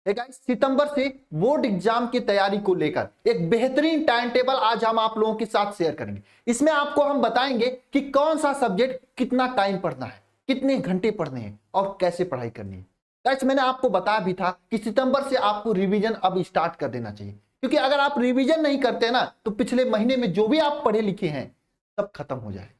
Guys, सितंबर से board exam की तैयारी को लेकर एक बेहतरीन टाइम टेबल आज हम आप लोगों के साथ शेयर करेंगे। इसमें आपको हम बताएंगे कि कौन सा सब्जेक्ट कितना टाइम पढ़ना है, कितने घंटे पढ़ने हैं और कैसे पढ़ाई करनी है। गाइस, मैंने आपको बताया भी था कि सितंबर से आपको रिवीजन अब स्टार्ट कर देना चाहिए, क्योंकि अगर आप रिवीजन नहीं करते ना तो पिछले महीने में जो भी आप पढ़े लिखे हैं सब खत्म हो जाए।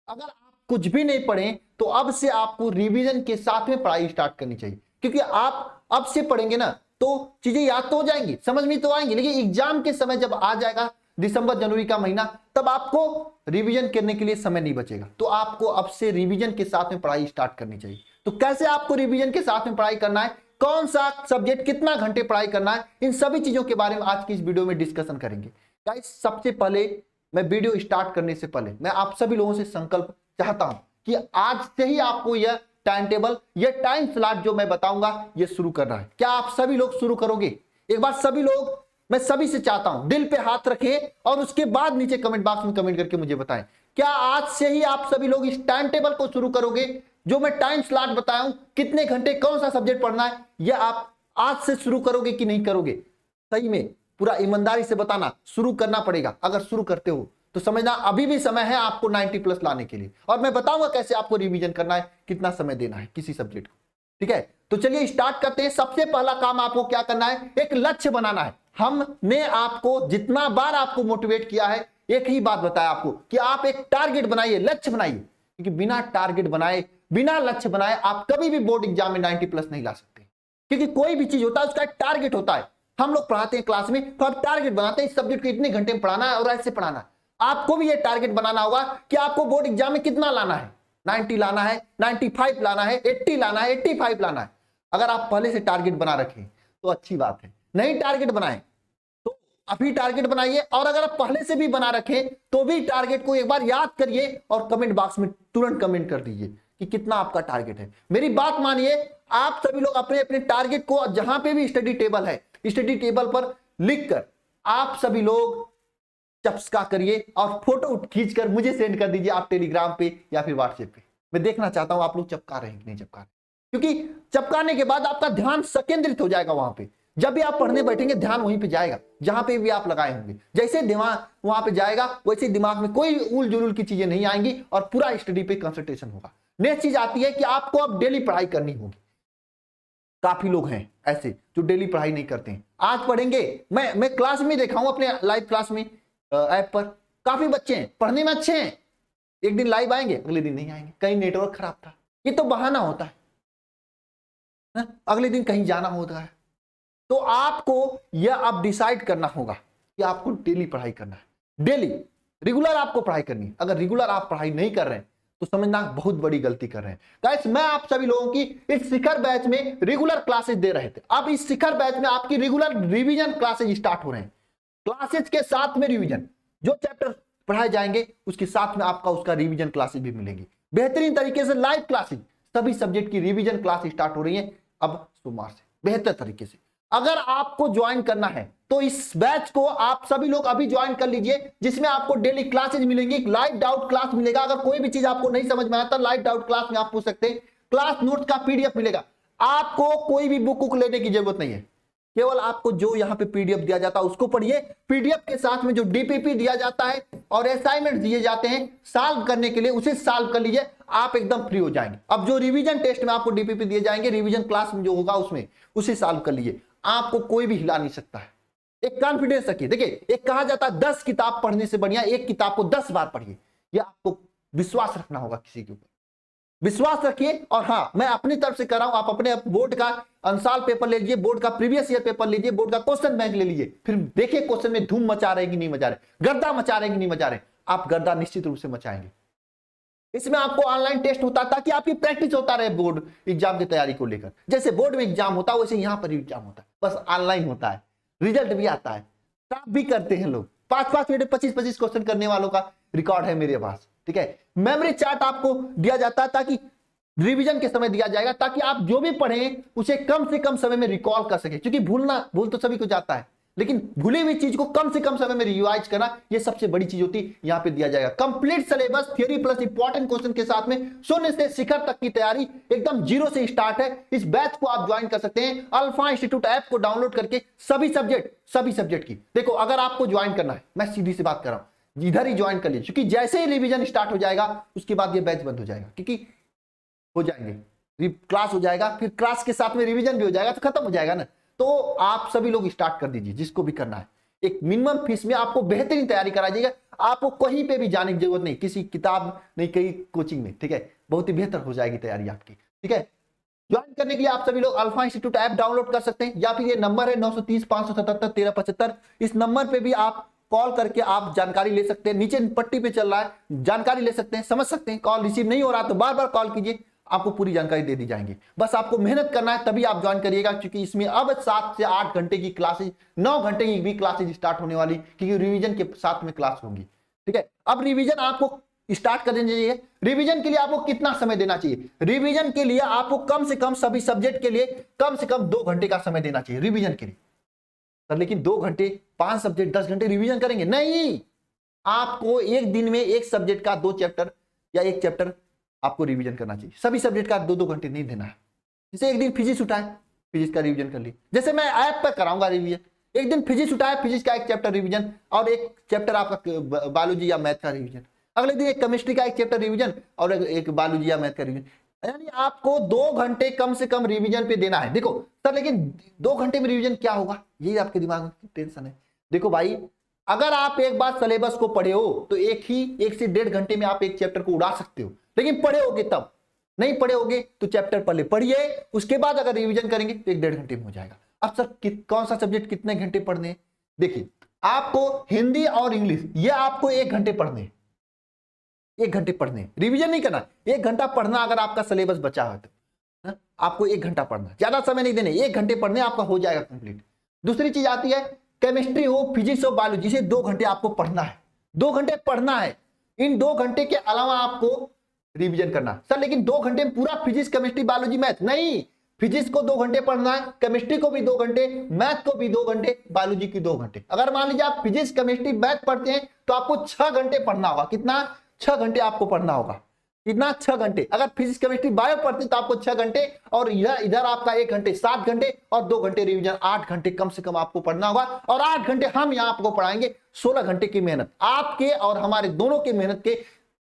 अगर आप कुछ भी नहीं पढ़े तो अब से आपको रिवीजन के साथ में पढ़ाई स्टार्ट करनी चाहिए, क्योंकि आप अब से पढ़ेंगे ना तो चीजें याद तो हो जाएंगी, समझ में तो आएंगी, लेकिन एग्जाम के समय जब आ जाएगा दिसंबर जनवरी का महीना, तब आपको रिवीजन करने के लिए समय नहीं बचेगा। तो आपको अब से रिवीजन के साथ में पढ़ाई स्टार्ट करनी चाहिए। तो कैसे आपको रिवीजन के साथ में पढ़ाई करना है, कौन सा सब्जेक्ट कितना घंटे पढ़ाई करना है, इन सभी चीजों के बारे में आज की इस वीडियो में डिस्कशन करेंगे। गाइस, सबसे पहले मैं वीडियो स्टार्ट करने से पहले मैं आप सभी लोगों से संकल्प चाहता हूं कि आज से ही आपको यह टाइम टेबल, यह टाइम स्लॉट जो मैं बताऊंगा यह शुरू करना है। क्या आप सभी लोग शुरू करोगे? एक बार सभी लोग, मैं सभी से चाहता हूं दिल पे हाथ रखें और उसके बाद नीचे कमेंट बॉक्स में कमेंट करके मुझे बताएं, क्या आज से ही आप सभी लोग इस टाइम टेबल को शुरू करोगे? जो मैं टाइम स्लॉट बताया हूं, कितने घंटे कौन सा सब्जेक्ट पढ़ना है, यह आप आज से शुरू करोगे कि नहीं करोगे? सही में पूरा ईमानदारी से बताना, शुरू करना पड़ेगा। अगर शुरू करते हो तो समझना अभी भी समय है आपको 90+ लाने के लिए, और मैं बताऊंगा कैसे आपको रिवीजन करना है, कितना समय देना है किसी सब्जेक्ट को। ठीक है, तो चलिए स्टार्ट करते हैं। सबसे पहला काम आपको क्या करना है, एक लक्ष्य बनाना है। हमने आपको जितना बार आपको मोटिवेट किया है, एक ही बात बताया आपको कि आप एक टारगेट बनाइए, लक्ष्य बनाइए, क्योंकि बिना टारगेट बनाए, बिना लक्ष्य बनाए आप कभी भी बोर्ड एग्जाम में 90+ नहीं ला सकते, क्योंकि कोई भी चीज होता है उसका एक टारगेट होता है। हम लोग पढ़ाते हैं क्लास में तो आप टारगेट बनाते हैं, इस सब्जेक्ट को इतने घंटे में पढ़ाना है और ऐसे पढ़ाना है। आपको भी ये टारगेट बनाना होगा कि आपको बोर्ड एग्जाम में कितना लाना है, 90 लाना है, 95 लाना है, 80 लाना है, 85 लाना है। अगर आप पहले से टारगेट बना रखें तो अच्छी बात है, नहीं टारगेट बनाएं तो अभी टारगेट बनाइए, और अगर आप पहले से भी बना रखें तो भी टारगेट को एक बार याद करिए और कमेंट बॉक्स में तुरंत कमेंट कर दीजिए कि कितना आपका टारगेट है। मेरी बात मानिए, आप सभी लोग अपने अपने टारगेट को जहां पे भी स्टडी टेबल है, स्टडी टेबल पर लिखकर आप सभी लोग चपका करिए और फोटो खींचकर मुझे सेंड कर दीजिए, आप टेलीग्राम पे या फिर व्हाट्सएप पे। मैं देखना चाहता हूं आप लोग चपका रहे हैं कि नहीं चपका रहे, क्योंकि चपकाने के बाद आपका ध्यान संकेंद्रित हो जाएगा वहां पे। जब भी आप पढ़ने बैठेंगे ध्यान वहीं पे जाएगा जहां पे भी आप लगाए होंगे। जैसे दिमाग वहां पे जाएगा वैसे दिमाग में कोई उल जुलूल की चीजें नहीं आएंगी और पूरा स्टडी पे कंसंट्रेशन होगा। नेक्स्ट चीज आती है कि आपको अब डेली पढ़ाई करनी होगी। काफी लोग हैं ऐसे जो डेली पढ़ाई नहीं करते हैं। आज पढ़ेंगे, मैं क्लास में देखा हूं, अपने लाइव क्लास में ऐप पर काफी बच्चे हैं, पढ़ने में अच्छे हैं, एक दिन लाइव आएंगे, अगले दिन नहीं आएंगे, कहीं नेटवर्क खराब था, ये तो बहाना होता है ना? अगले दिन कहीं जाना होता है। तो आपको यह अब डिसाइड करना होगा कि आपको डेली पढ़ाई करना है, डेली रेगुलर आपको पढ़ाई करनी है। अगर रेगुलर आप पढ़ाई नहीं कर रहे हैं तो समझना बहुत बड़ी गलती कर रहे हैं। गाइस, मैं आप सभी लोगों की इस शिखर बैच में रेगुलर क्लासेस दे रहे थे। अब इस शिखर बैच में आपकी रेगुलर रिवीजन क्लासेज स्टार्ट हो रहे हैं। क्लासेज के साथ में रिवीजन, जो चैप्टर पढ़ाए जाएंगे उसके साथ में आपका उसका रिवीजन क्लासेज भी मिलेंगी बेहतरीन तरीके से। लाइव क्लासेज, सभी सब्जेक्ट की रिवीजन क्लास स्टार्ट हो रही है अब सोमवार से बेहतर तरीके से। अगर आपको ज्वाइन करना है तो इस बैच को आप सभी लोग अभी ज्वाइन कर लीजिए, जिसमें आपको डेली क्लासेज मिलेंगी, लाइव डाउट क्लास मिलेगा। अगर कोई भी चीज आपको नहीं समझ में आता, लाइव डाउट क्लास में आप पूछ सकते हैं। क्लास नोट्स का पीडीएफ मिलेगा। आपको कोई भी बुक लेने की जरूरत नहीं है, केवल आपको जो यहाँ पे पीडीएफ दिया जाता है उसको पढ़िए। पीडीएफ के साथ में जो डीपीपी दिया जाता है और असाइनमेंट दिए जाते हैं सॉल्व करने के लिए, उसे सॉल्व कर लीजिए, आप एकदम फ्री हो जाएंगे। अब जो रिवीजन टेस्ट में आपको डीपीपी दिए जाएंगे, रिवीजन क्लास में जो होगा उसमें उसे सॉल्व कर लीजिए, आपको कोई भी हिला नहीं सकता है। एक कॉन्फिडेंस रखिए। देखिए, एक कहा जाता है 10 किताब पढ़ने से बढ़िया एक किताब को 10 बार पढ़िए। यह आपको विश्वास रखना होगा, किसी के ऊपर विश्वास रखिए। और हाँ, मैं अपनी तरफ से कर रहा हूं, आप अपने बोर्ड का अंसाल पेपर ले लीजिए, बोर्ड का प्रीवियस ईयर पेपर लीजिए, बोर्ड का क्वेश्चन बैंक ले लीजिए, फिर देखिए क्वेश्चन में धूम मचा रहे कि नहीं मचा रहे, गर्दा मचा रहे कि नहीं मचा रहे। आप गर्दा निश्चित रूप से मचाएंगे। इसमें आपको ऑनलाइन टेस्ट होता है ताकि आपकी प्रैक्टिस होता रहे बोर्ड एग्जाम की तैयारी को लेकर। जैसे बोर्ड में एग्जाम होता है वैसे यहाँ पर एग्जाम होता है, बस ऑनलाइन होता है, रिजल्ट भी आता है, टॉप भी करते हैं लोग। 5-5 मिनट 25-25 क्वेश्चन करने वालों का रिकॉर्ड है मेरे पास। ठीक है, मेमोरी चार्ट आपको दिया जाता है ताकि रिवीजन के समय दिया जाएगा, ताकि आप जो भी पढ़ें उसे कम से कम समय में रिकॉल कर सके, क्योंकि भूल तो सभी को जाता है। लेकिन भूली हुई चीज को कम से कम समय में रिवाइज करना, ये सबसे बड़ी चीज होती है। यहां पे दिया जाएगा complete syllabus theory plus important question के साथ में शून्य से शिखर तक की तैयारी एकदम जीरो से स्टार्ट है। इस बैच को आप ज्वाइन कर सकते हैं अल्फा इंस्टीट्यूट ऐप को डाउनलोड करके। सभी सब्जेक्ट की देखो, अगर आपको ज्वाइन करना है, मैं सीधी सी बात कर रहा हूं, इधर ही ज्वाइन कर लीजिए, क्योंकि जैसे ही रिवीजन स्टार्ट हो जाएगा उसके बाद ये बैच बंद हो जाएगा, क्योंकि हो जाएंगे क्लास हो जाएगा, फिर क्लास के साथ में रिवीजन भी हो जाएगा, तो खत्म हो जाएगा ना। तो आप सभी लोग स्टार्ट कर दीजिए, जिसको भी करना है। एक मिनिमम फीस में आपको बेहतरीन तैयारी कराई जाएगी, आपको कहीं पे भी जाने की जरूरत नहीं, किसी किताब नहीं, कहीं कोचिंग में, ठीक है। बहुत ही बेहतर हो जाएगी तैयारी आपकी, ठीक है। ज्वाइन करने के लिए आप सभी लोग अल्फा इंस्टीट्यूट ऐप डाउनलोड कर सकते हैं, या फिर ये नंबर है 930-577-1375, इस नंबर पे भी आप कॉल करके आप जानकारी ले सकते हैं। नीचे पट्टी पे चल रहा है, जानकारी ले सकते हैं, समझ सकते हैं। कॉल रिसीव नहीं हो रहा तो बार बार कॉल कीजिए, आपको पूरी जानकारी दे दी जाएंगी। बस आपको मेहनत करना है, तभी आप ज्वाइन करिएगा, क्योंकि इसमें अब 7 से 8 घंटे की क्लासेज, 9 घंटे की भी क्लासेज स्टार्ट होने वाली, क्योंकि रिवीजन के साथ में क्लास होंगी, ठीक है। अब रिवीजन आपको स्टार्ट करने चाहिए। रिवीजन के लिए आपको कितना समय देना चाहिए? रिवीजन के लिए आपको कम से कम सभी सब्जेक्ट के लिए कम से कम 2 घंटे का समय देना चाहिए रिवीजन के लिए। सर लेकिन 2 घंटे 5 सब्जेक्ट 10 घंटे रिवीजन करेंगे? नहीं, आपको एक दिन में एक सब्जेक्ट का 2 चैप्टर या 1 चैप्टर आपको रिवीजन करना चाहिए। सभी सब्जेक्ट का 2-2 घंटे नहीं देना है। जैसे एक दिन फिजिक्स उठाए, फिजिक्स का रिवीजन कर ली, जैसे मैं ऐप पर कराऊंगा रिवीजन। एक दिन फिजिक्स उठाए, फिजिक्स का 1 चैप्टर रिवीजन, और 1 चैप्टर आपका बायोलॉजी या मैथ का रिवीजन। अगले दिन एक केमिस्ट्री का 1 चैप्टर रिवीजन और एक बायोलॉजी या मैथ का रिवीजन। यानी आपको 2 घंटे कम से कम रिवीजन पे देना है। देखो सर लेकिन 2 घंटे में रिवीजन क्या होगा, ये आपके दिमाग में टेंशन है। देखो भाई, अगर आप एक बार सिलेबस को पढ़े हो तो 1 से 1.5 घंटे में आप 1 चैप्टर को उड़ा सकते हो, लेकिन पढ़े होगे तब। नहीं पढ़े होगे तो चैप्टर पहले पढ़िए, उसके बाद अगर रिवीजन करेंगे तो 1-1.5 घंटे में हो जाएगा। अब सर कौन सा सब्जेक्ट कितने घंटे पढ़ने हैं? देखिए, आपको हिंदी और इंग्लिश ये आपको 1 घंटे पढ़ने, 1 घंटे पढ़ने, रिवीजन नहीं करना। 1 घंटा पढ़ना, अगर आपका सिलेबस बचा है तो आपको 1 घंटा पढ़ना, ज्यादा समय नहीं देने, 1 घंटे पढ़ने, आपका हो जाएगा कंप्लीट। दूसरी चीज आती है केमिस्ट्री हो, फिजिक्स हो, बायोलॉजी, से 2 घंटे आपको पढ़ना है, 2 घंटे पढ़ना है। इन 2 घंटे के अलावा आपको रिवीजन करना। सर लेकिन 2 घंटे में पूरा फिजिक्स, केमिस्ट्री, बायोलॉजी, मैथ? नहीं, फिजिक्स को 2 घंटे पढ़ना है, केमिस्ट्री को भी 2 घंटे, मैथ को भी 2 घंटे, बायोलॉजी की 2 घंटे। अगर मान लीजिए आप फिजिक्स, केमिस्ट्री, मैथ पढ़ते हैं तो आपको 6 घंटे पढ़ना होगा। कितना? 6 घंटे आपको पढ़ना होगा। कितना? 6 घंटे। अगर फिजिक्स, केमिस्ट्री, बायो पढ़ते हैं तो आपको 6 घंटे, और इधर आपका 1 घंटे, 7 घंटे, और 2 घंटे रिवीजन, 8 घंटे कम से कम आपको पढ़ना होगा। और 8 घंटे हम यहाँ आपको पढ़ाएंगे। 16 घंटे की मेहनत आपके और हमारे दोनों के मेहनत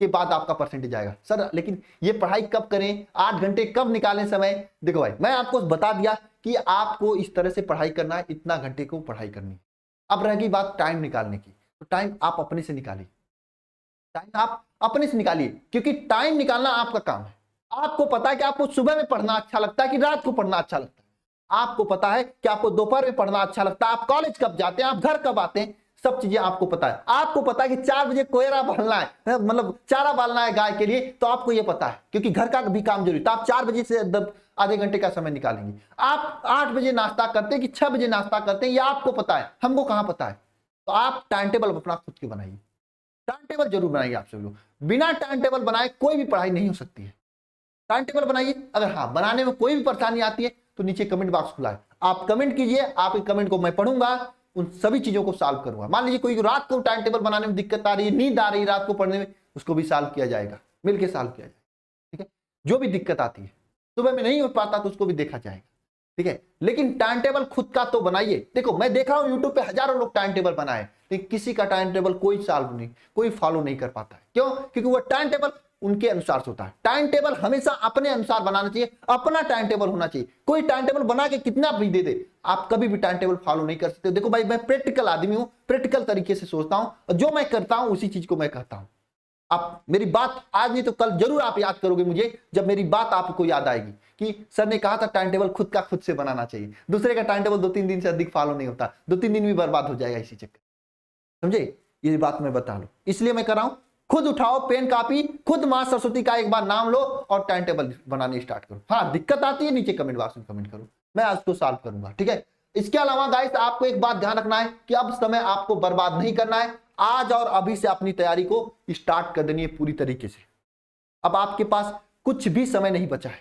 के बाद आपका परसेंटेज आएगा। सर लेकिन ये पढ़ाई कब करें, 8 घंटे कब निकालें समय? देखो भाई, मैं आपको बता दिया कि आपको इस तरह से पढ़ाई करना है, इतना घंटे को पढ़ाई करनी है। अब रहेगी बात टाइम निकालने की, तो टाइम आप अपने से निकालिए, टाइम आप अपने से निकालिए, क्योंकि टाइम निकालना आपका काम है। आपको पता है कि आपको सुबह में पढ़ना अच्छा लगता है कि रात को पढ़ना अच्छा लगता है, आपको पता है कि आपको दोपहर में पढ़ना अच्छा लगता है, आप कॉलेज कब जाते हैं, आप घर कब आते हैं, सब चीजें आपको पता है। आपको पता है कि 4 बजे कोयरा बालना है, मतलब चारा बालना है गाय के लिए, तो आपको ये पता है, क्योंकि घर का भी काम जरूरी, तो आप 4 बजे से आधे घंटे का समय निकालेंगे। आप 8 बजे नाश्ता करते हैं कि 6 बजे नाश्ता करते हैं, ये आपको पता है, हमको कहां पता है। तो आप टाइम टेबल अपना खुद के बनाइए, टाइम टेबल जरूर बनाइए आप सभी लोग। बिना टाइम टेबल बनाए कोई भी पढ़ाई नहीं हो सकती है। टाइम टेबल बनाइए। अगर हाँ बनाने में कोई भी परेशानी आती है तो नीचे कमेंट बॉक्स खुला है, आप कमेंट कीजिए, आपके कमेंट को मैं पढ़ूंगा, उन सभी चीजों को सॉल्व करूंगा। मान लीजिए कोई रात को टाइम टेबल बनाने में दिक्कत आ रही है, नींद आ रही है रात को पढ़ने में, उसको भी सॉल्व किया जाएगा, मिलकर सॉल्व किया जाएगा, ठीक है। जो भी दिक्कत आती है, सुबह में नहीं हो पाता तो उसको भी देखा जाएगा, ठीक है। लेकिन टाइम टेबल खुद का तो बनाइए। देखो मैं देख रहा हूं यूट्यूब पे हजारों लोग टाइम टेबल बनाए, लेकिन किसी का टाइम टेबल कोई सॉल्व नहीं, कोई फॉलो नहीं कर पाता है। क्यों? क्योंकि वो टाइम टेबल उनके अनुसार से होता है। टाइम टेबल हमेशा अपने अनुसार बनाना चाहिए, अपना टाइम टेबल होना चाहिए। कोई टाइम टेबल बना के कितना भी दे दे, आप कभी भी टाइम टेबल फॉलो नहीं कर सकते। देखो भाई, मैं प्रैक्टिकल आदमी हूं, प्रैक्टिकल तरीके से सोचता हूं, और जो मैं करता हूं उसी चीज को मैं कहता हूं। आप मेरी बात आज नहीं तो कल जरूर आप याद करोगे मुझे, जब मेरी बात आपको याद आएगी कि सर ने कहा था टाइम टेबल खुद का खुद से बनाना चाहिए। दूसरे का टाइम टेबल 2-3 दिन से अधिक फॉलो नहीं होता, 2-3 दिन भी बर्बाद हो जाएगा इसी चक्कर, समझे। ये बात मैं बता लूं, इसलिए मैं कर रहा हूं। खुद उठाओ पेन कापी, खुद मां सरस्वती का एक बार नाम लो और टाइम टेबल बनाने स्टार्ट करो। हाँ दिक्कत आती है नीचे कमेंट बॉक्स में कमेंट करो, मैं आज को सॉल्व करूंगा, ठीक है। इसके अलावा गाइस आपको एक बात ध्यान रखना है कि अब समय आपको बर्बाद नहीं करना है। आज और अभी से अपनी तैयारी को स्टार्ट कर देनी है पूरी तरीके से। अब आपके पास कुछ भी समय नहीं बचा है,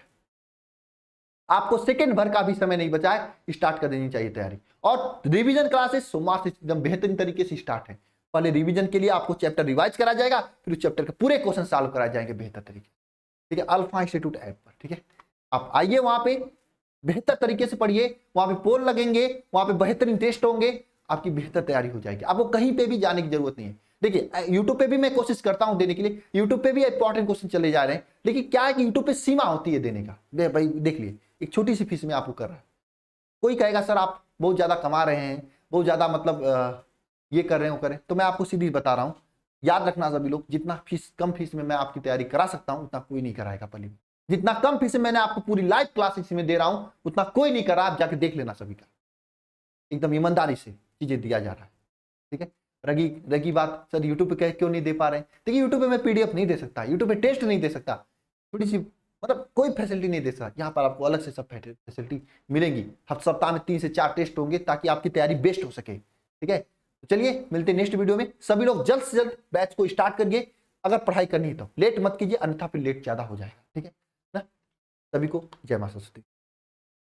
आपको सेकंड भर का भी समय नहीं बचा है, स्टार्ट कर देनी चाहिए तैयारी। और रिवीजन क्लासेस सोमवार से एकदम बेहतरीन तरीके से स्टार्ट है। पहले रिवीजन के लिए आपको चैप्टर रिवाइज करा जाएगा, फिर उस चैप्टर के पूरे क्वेश्चन सॉल्व कराए जाएंगे बेहतर तरीके से, ठीक है, अल्फा इंस्टीट्यूट ऐप पर। ठीक है, आप आइए वहां पे बेहतर तरीके से पढ़िए, वहां पे पोल लगेंगे, वहां पे बेहतरीन टेस्ट होंगे, आपकी बेहतर तैयारी हो जाएगी। आपको कहीं पे भी जाने की जरूरत नहीं है। देखिए यूट्यूब पे भी मैं कोशिश करता हूं देने के लिए, यूट्यूब पे भी इंपॉर्टेंट क्वेश्चन चले जा रहे हैं, लेकिन क्या है कि यूट्यूब पे सीमा होती है देने का। भाई देख लिए, एक छोटी सी फीस में आपको कर रहा है। कोई कहेगा सर आप बहुत ज्यादा कमा रहे हैं, बहुत ज्यादा मतलब ये कर रहे हो करें, तो मैं आपको सीधी बता रहा हूँ, याद रखना सभी लोग, जितना फीस कम फीस में मैं आपकी तैयारी करा सकता हूँ उतना कोई नहीं कराएगा पहले। जितना कम फीस में मैंने आपको पूरी लाइव क्लासेस में दे रहा हूँ उतना कोई नहीं करा, आप जाके देख लेना सभी का, एकदम ईमानदारी से चीजें दिया जा रहा है। ठीक है, रगी बात सर यूट्यूब पे क्यों नहीं दे पा रहे हैं, देखिए यूट्यूब पे मैं पीडीएफ नहीं दे सकता, यूट्यूब पे टेस्ट नहीं दे सकता, थोड़ी सी मतलब कोई फैसिलिटी नहीं दे सकता। यहाँ पर आपको अलग से सब फैसिलिटी मिलेंगी। सप्ताह में 3 से 4 टेस्ट होंगे ताकि आपकी तैयारी बेस्ट हो सके। ठीक है, तो चलिए मिलते हैं नेक्स्ट वीडियो में। सभी लोग जल्द से जल्द बैच को स्टार्ट करिए, अगर पढ़ाई करनी है तो लेट मत कीजिए, अन्यथा फिर लेट ज्यादा हो जाएगा। ठीक है ना, सभी को जय मां सरस्वती।